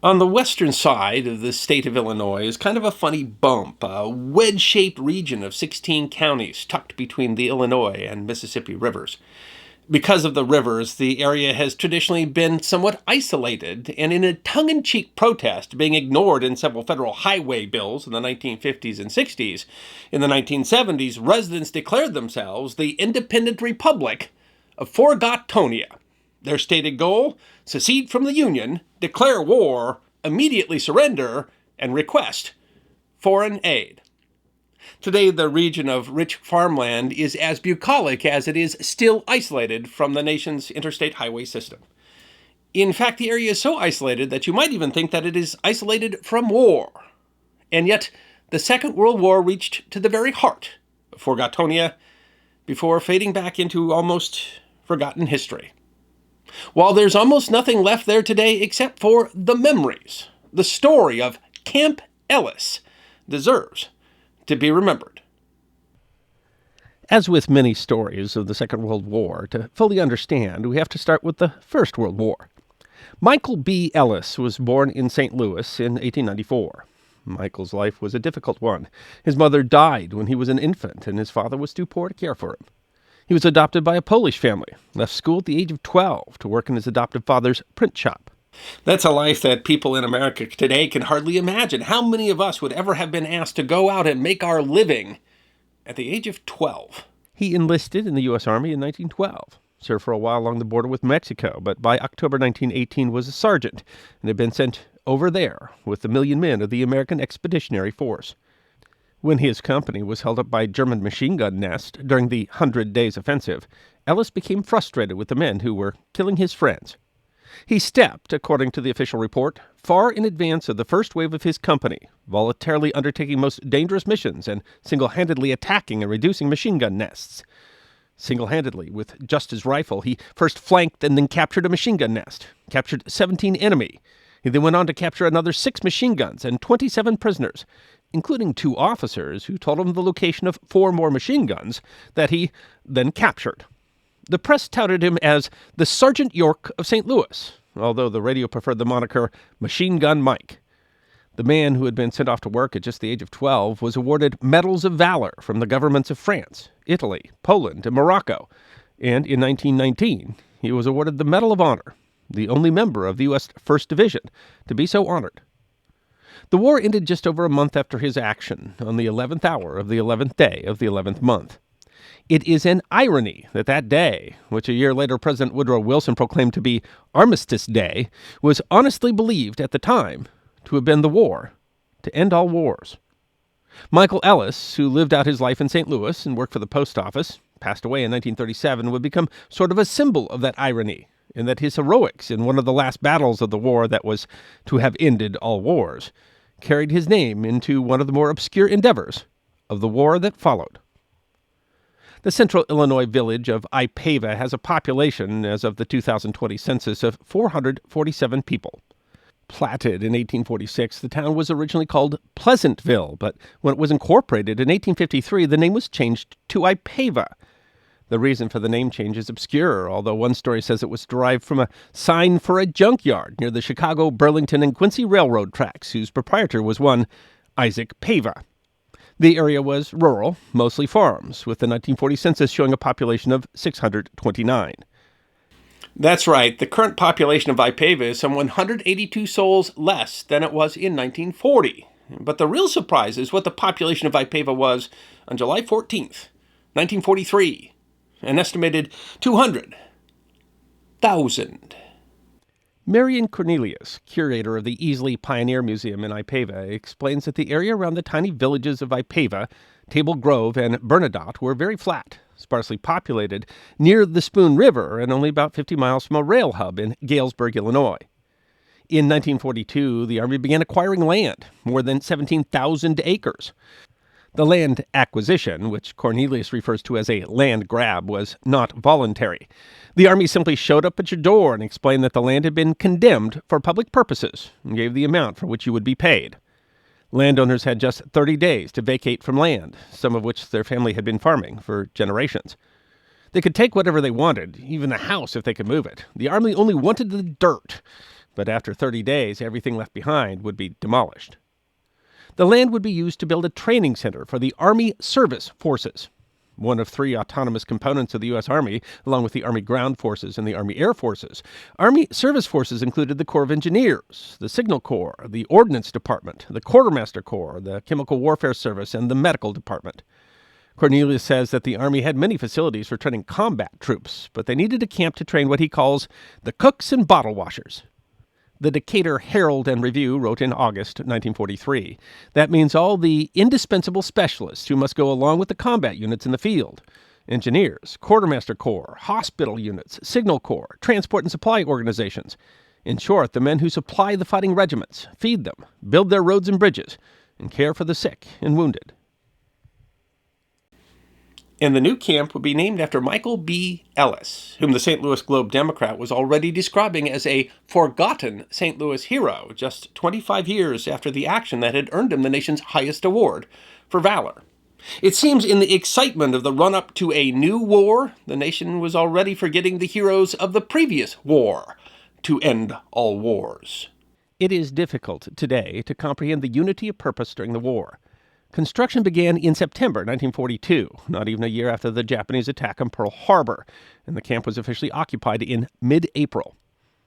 On the western side of the state of Illinois is kind of a funny bump, a wedge-shaped region of 16 counties tucked between the Illinois and Mississippi rivers. Because of the rivers, the area has traditionally been somewhat isolated, and in a tongue-in-cheek protest being ignored in several federal highway bills in the 1950s and 60s, in the 1970s, residents declared themselves the independent republic of Forgottonia. Their stated goal? Secede from the Union, declare war, immediately surrender, and request foreign aid. Today, the region of rich farmland is as bucolic as it is still isolated from the nation's interstate highway system. In fact, the area is so isolated that you might even think that it is isolated from war. And yet, the Second World War reached to the very heart of Forgottonia before fading back into almost forgotten history. While there's almost nothing left there today except for the memories, the story of Camp Ellis deserves to be remembered. As with many stories of the Second World War, to fully understand, we have to start with the First World War. Michael B. Ellis was born in St. Louis in 1894. Michael's life was a difficult one. His mother died when he was an infant, and his father was too poor to care for him. He was adopted by a Polish family, left school at the age of 12 to work in his adoptive father's print shop. That's a life that people in America today can hardly imagine. How many of us would ever have been asked to go out and make our living at the age of 12? He enlisted in the U.S. Army in 1912, served for a while along the border with Mexico, but by October 1918 was a sergeant and had been sent over there with the 1,000,000 men of the American Expeditionary Force. When his company was held up by German machine gun nests during the 100 Days Offensive, Ellis became frustrated with the men who were killing his friends. He stepped, according to the official report, far in advance of the first wave of his company, voluntarily undertaking most dangerous missions and single-handedly attacking and reducing machine gun nests. Single-handedly, with just his rifle, he first flanked and then captured a machine gun nest, captured 17 enemy. He then went on to capture another 6 machine guns and 27 prisoners, including 2 officers who told him the location of 4 more machine guns that he then captured. The press touted him as the Sergeant York of St. Louis, although the radio preferred the moniker Machine Gun Mike. The man who had been sent off to work at just the age of 12 was awarded Medals of Valor from the governments of France, Italy, Poland, and Morocco, and in 1919 he was awarded the Medal of Honor, the only member of the U.S. 1st Division to be so honored. The war ended just over a month after his action, on the 11th hour of the 11th day of the 11th month. It is an irony that that day, which a year later President Woodrow Wilson proclaimed to be Armistice Day, was honestly believed at the time to have been the war to end all wars. Michael Ellis, who lived out his life in St. Louis and worked for the post office, passed away in 1937, would become sort of a symbol of that irony, in that his heroics in one of the last battles of the war that was to have ended all wars carried his name into one of the more obscure endeavors of the war that followed. The central Illinois village of Ipava has a population, as of the 2020 census, of 447 people. Platted in 1846, the town was originally called Pleasantville, but when it was incorporated in 1853, the name was changed to Ipava. The reason for the name change is obscure, although one story says it was derived from a sign for a junkyard near the Chicago, Burlington, and Quincy Railroad tracks, whose proprietor was one Isaac Pava. The area was rural, mostly farms, with the 1940 census showing a population of 629. That's right. The current population of Ipava is some 182 souls less than it was in 1940. But the real surprise is what the population of Ipava was on July 14th, 1943. An estimated 200,000. Marion Cornelius, curator of the Easley Pioneer Museum in Ipava, explains that the area around the tiny villages of Ipava, Table Grove, and Bernadotte were very flat, sparsely populated, near the Spoon River, and only about 50 miles from a rail hub in Galesburg, Illinois. In 1942, the Army began acquiring land, more than 17,000 acres. The land acquisition, which Cornelius refers to as a land grab, was not voluntary. The Army simply showed up at your door and explained that the land had been condemned for public purposes and gave the amount for which you would be paid. Landowners had just 30 days to vacate from land, some of which their family had been farming for generations. They could take whatever they wanted, even the house if they could move it. The Army only wanted the dirt, but after 30 days, everything left behind would be demolished. The land would be used to build a training center for the Army Service Forces, one of 3 autonomous components of the U.S. Army, along with the Army Ground Forces and the Army Air Forces. Army Service Forces included the Corps of Engineers, the Signal Corps, the Ordnance Department, the Quartermaster Corps, the Chemical Warfare Service, and the Medical Department. Cornelius says that the Army had many facilities for training combat troops, but they needed a camp to train what he calls the cooks and bottle washers. The Decatur Herald and Review wrote in August 1943. That means all the indispensable specialists who must go along with the combat units in the field. Engineers, Quartermaster Corps, hospital units, Signal Corps, transport and supply organizations. In short, the men who supply the fighting regiments, feed them, build their roads and bridges, and care for the sick and wounded. And the new camp would be named after Michael B. Ellis, whom the St. Louis Globe-Democrat was already describing as a forgotten St. Louis hero just 25 years after the action that had earned him the nation's highest award for valor. It seems in the excitement of the run-up to a new war, the nation was already forgetting the heroes of the previous war to end all wars. It is difficult today to comprehend the unity of purpose during the war. Construction began in September 1942, not even a year after the Japanese attack on Pearl Harbor, and the camp was officially occupied in mid-April.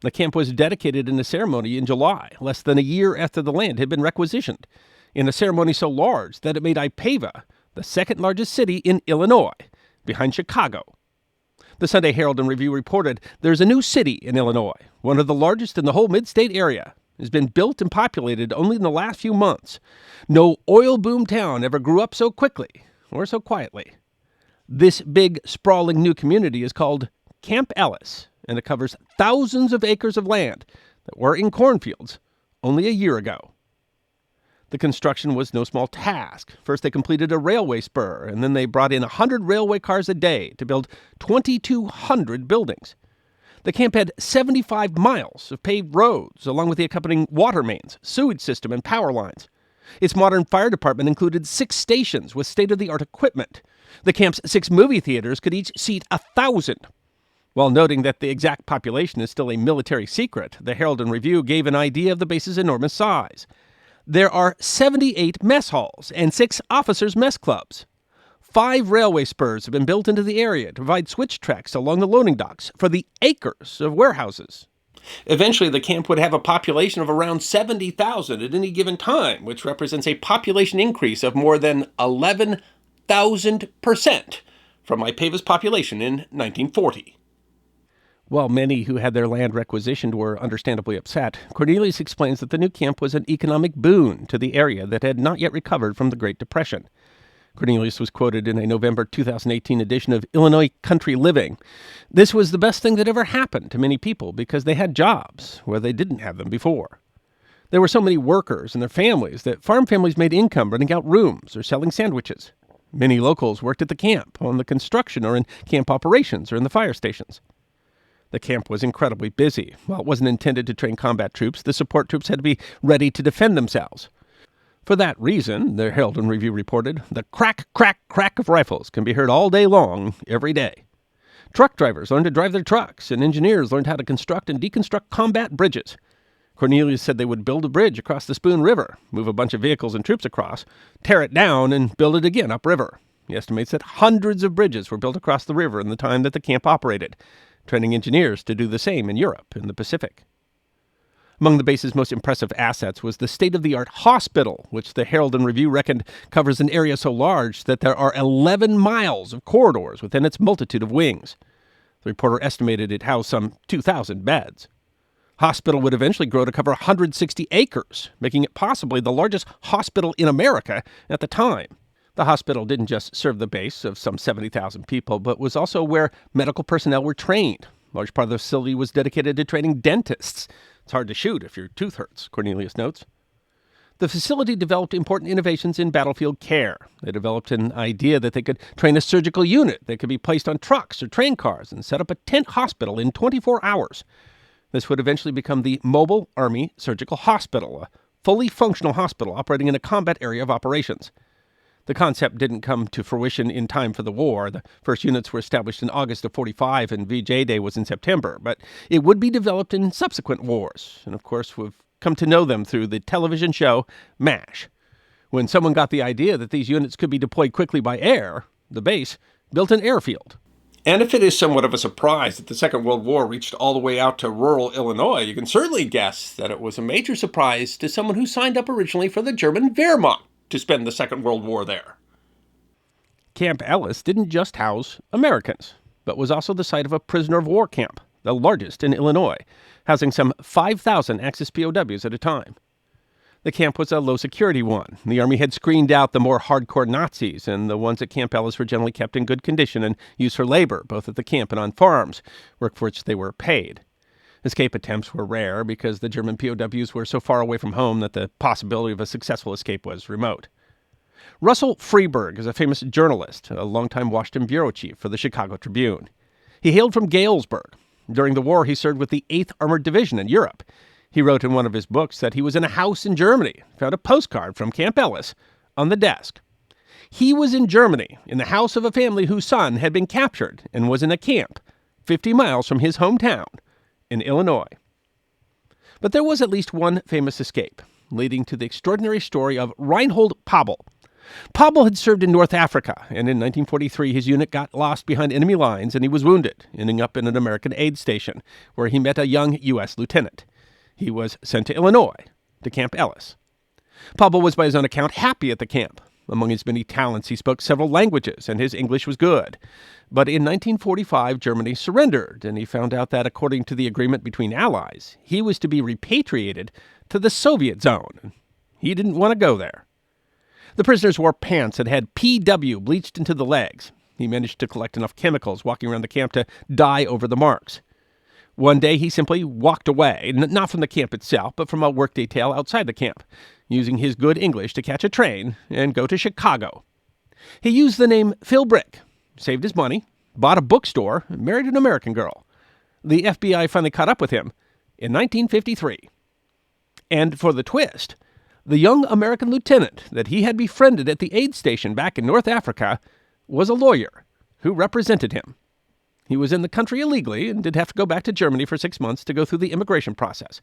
The camp was dedicated in a ceremony in July, less than a year after the land had been requisitioned, in a ceremony so large that it made Ipava the second largest city in Illinois, behind Chicago. The Sunday Herald and Review reported there's a new city in Illinois, one of the largest in the whole mid-state area. Has been built and populated only in the last few months. No oil boom town ever grew up so quickly or so quietly. This big, sprawling new community is called Camp Ellis, and it covers thousands of acres of land that were in cornfields only a year ago. The construction was no small task. First, they completed a railway spur, and then they brought in 100 railway cars a day to build 2,200 buildings. The camp had 75 miles of paved roads, along with the accompanying water mains, sewage system, and power lines. Its modern fire department included 6 stations with state-of-the-art equipment. The camp's 6 movie theaters could each seat 1,000. While noting that the exact population is still a military secret, the Herald and Review gave an idea of the base's enormous size. There are 78 mess halls and 6 officers' mess clubs. 5 railway spurs have been built into the area to provide switch tracks along the loading docks for the acres of warehouses. Eventually, the camp would have a population of around 70,000 at any given time, which represents a population increase of more than 11,000% from Ipava's population in 1940. While many who had their land requisitioned were understandably upset, Cornelius explains that the new camp was an economic boon to the area that had not yet recovered from the Great Depression. Cornelius was quoted in a November 2018 edition of Illinois Country Living. This was the best thing that ever happened to many people because they had jobs where they didn't have them before. There were so many workers and their families that farm families made income renting out rooms or selling sandwiches. Many locals worked at the camp, on the construction or in camp operations or in the fire stations. The camp was incredibly busy. While it wasn't intended to train combat troops, the support troops had to be ready to defend themselves. For that reason, the Herald and Review reported, the crack, crack, crack of rifles can be heard all day long, every day. Truck drivers learned to drive their trucks, and engineers learned how to construct and deconstruct combat bridges. Cornelius said they would build a bridge across the Spoon River, move a bunch of vehicles and troops across, tear it down, and build it again upriver. He estimates that hundreds of bridges were built across the river in the time that the camp operated, training engineers to do the same in Europe and the Pacific. Among the base's most impressive assets was the state-of-the-art hospital, which the Herald and Review reckoned covers an area so large that there are 11 miles of corridors within its multitude of wings. The reporter estimated it housed some 2,000 beds. Hospital would eventually grow to cover 160 acres, making it possibly the largest hospital in America at the time. The hospital didn't just serve the base of some 70,000 people, but was also where medical personnel were trained. A large part of the facility was dedicated to training dentists. It's hard to shoot if your tooth hurts, Cornelius notes. The facility developed important innovations in battlefield care. They developed an idea that they could train a surgical unit that could be placed on trucks or train cars and set up a tent hospital in 24 hours. This would eventually become the Mobile Army Surgical Hospital, a fully functional hospital operating in a combat area of operations. The concept didn't come to fruition in time for the war. The first units were established in August of 45, and VJ Day was in September. But it would be developed in subsequent wars. And of course, we've come to know them through the television show MASH. When someone got the idea that these units could be deployed quickly by air, the base built an airfield. And if it is somewhat of a surprise that the Second World War reached all the way out to rural Illinois, you can certainly guess that it was a major surprise to someone who signed up originally for the German Wehrmacht to spend the Second World War there. Camp Ellis didn't just house Americans, but was also the site of a prisoner of war camp, the largest in Illinois, housing some 5,000 Axis POWs at a time. The camp was a low-security one. The Army had screened out the more hardcore Nazis, and the ones at Camp Ellis were generally kept in good condition and used for labor, both at the camp and on farms, work for which they were paid. Escape attempts were rare because the German POWs were so far away from home that the possibility of a successful escape was remote. Russell Freeburg is a famous journalist, a longtime Washington bureau chief for the Chicago Tribune. He hailed from Galesburg. During the war, he served with the 8th Armored Division in Europe. He wrote in one of his books that he was in a house in Germany, found a postcard from Camp Ellis on the desk. He was in Germany, in the house of a family whose son had been captured and was in a camp 50 miles from his hometown in Illinois. But there was at least one famous escape, leading to the extraordinary story of Reinhold Poebel. Poebel had served in North Africa, and in 1943 his unit got lost behind enemy lines and he was wounded, ending up in an American aid station, where he met a young U.S. lieutenant. He was sent to Illinois, to Camp Ellis. Poebel was, by his own account, happy at the camp. Among his many talents, he spoke several languages, and his English was good. But in 1945, Germany surrendered, and he found out that, according to the agreement between allies, he was to be repatriated to the Soviet zone. He didn't want to go there. The prisoners wore pants that had PW bleached into the legs. He managed to collect enough chemicals walking around the camp to dye over the marks. One day, he simply walked away, not from the camp itself, but from a work detail outside the camp, using his good English to catch a train and go to Chicago. He used the name Phil Brick, saved his money, bought a bookstore, and married an American girl. The FBI finally caught up with him in 1953. And for the twist, the young American lieutenant that he had befriended at the aid station back in North Africa was a lawyer who represented him. He was in the country illegally and did have to go back to Germany for 6 months to go through the immigration process.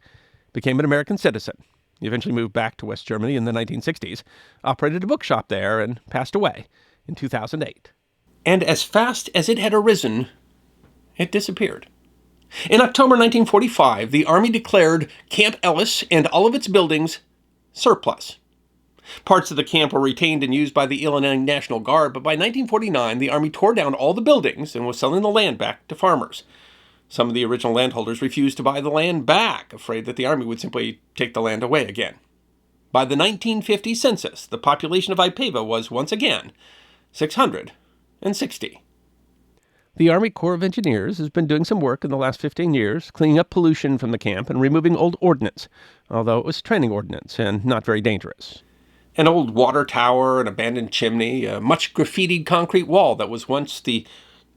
Became an American citizen. He eventually moved back to West Germany in the 1960s, operated a bookshop there, and passed away in 2008. And as fast as it had arisen, it disappeared. In October 1945, the Army declared Camp Ellis and all of its buildings surplus. Parts of the camp were retained and used by the Illinois National Guard, but by 1949, the Army tore down all the buildings and was selling the land back to farmers. Some of the original landholders refused to buy the land back, afraid that the Army would simply take the land away again. By the 1950 census, the population of Ipava was once again 660. The Army Corps of Engineers has been doing some work in the last 15 years, cleaning up pollution from the camp and removing old ordnance, although it was training ordnance and not very dangerous. An old water tower, an abandoned chimney, a much graffitied concrete wall that was once the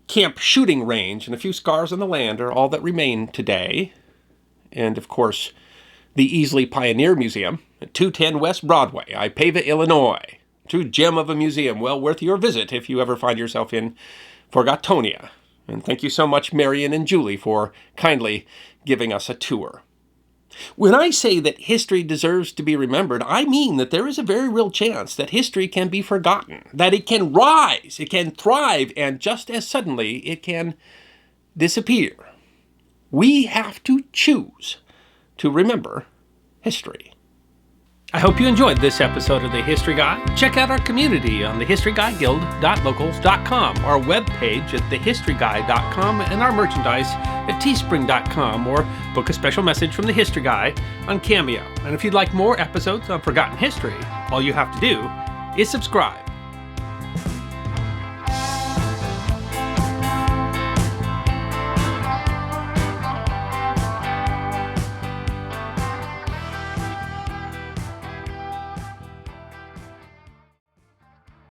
camp shooting range, and a few scars on the land are all that remain today. And, of course, the Easley Pioneer Museum at 210 West Broadway, Ipava, Illinois. True gem of a museum, well worth your visit if you ever find yourself in Forgottentonia. And thank you so much, Marion and Julie, for kindly giving us a tour. When I say that history deserves to be remembered, I mean that there is a very real chance that history can be forgotten, that it can rise, it can thrive, and just as suddenly it can disappear. We have to choose to remember history. I hope you enjoyed this episode of The History Guy. Check out our community on thehistoryguyguild.locals.com, our webpage at thehistoryguy.com, and our merchandise at teespring.com, or book a special message from The History Guy on Cameo. And if you'd like more episodes on forgotten history, all you have to do is subscribe.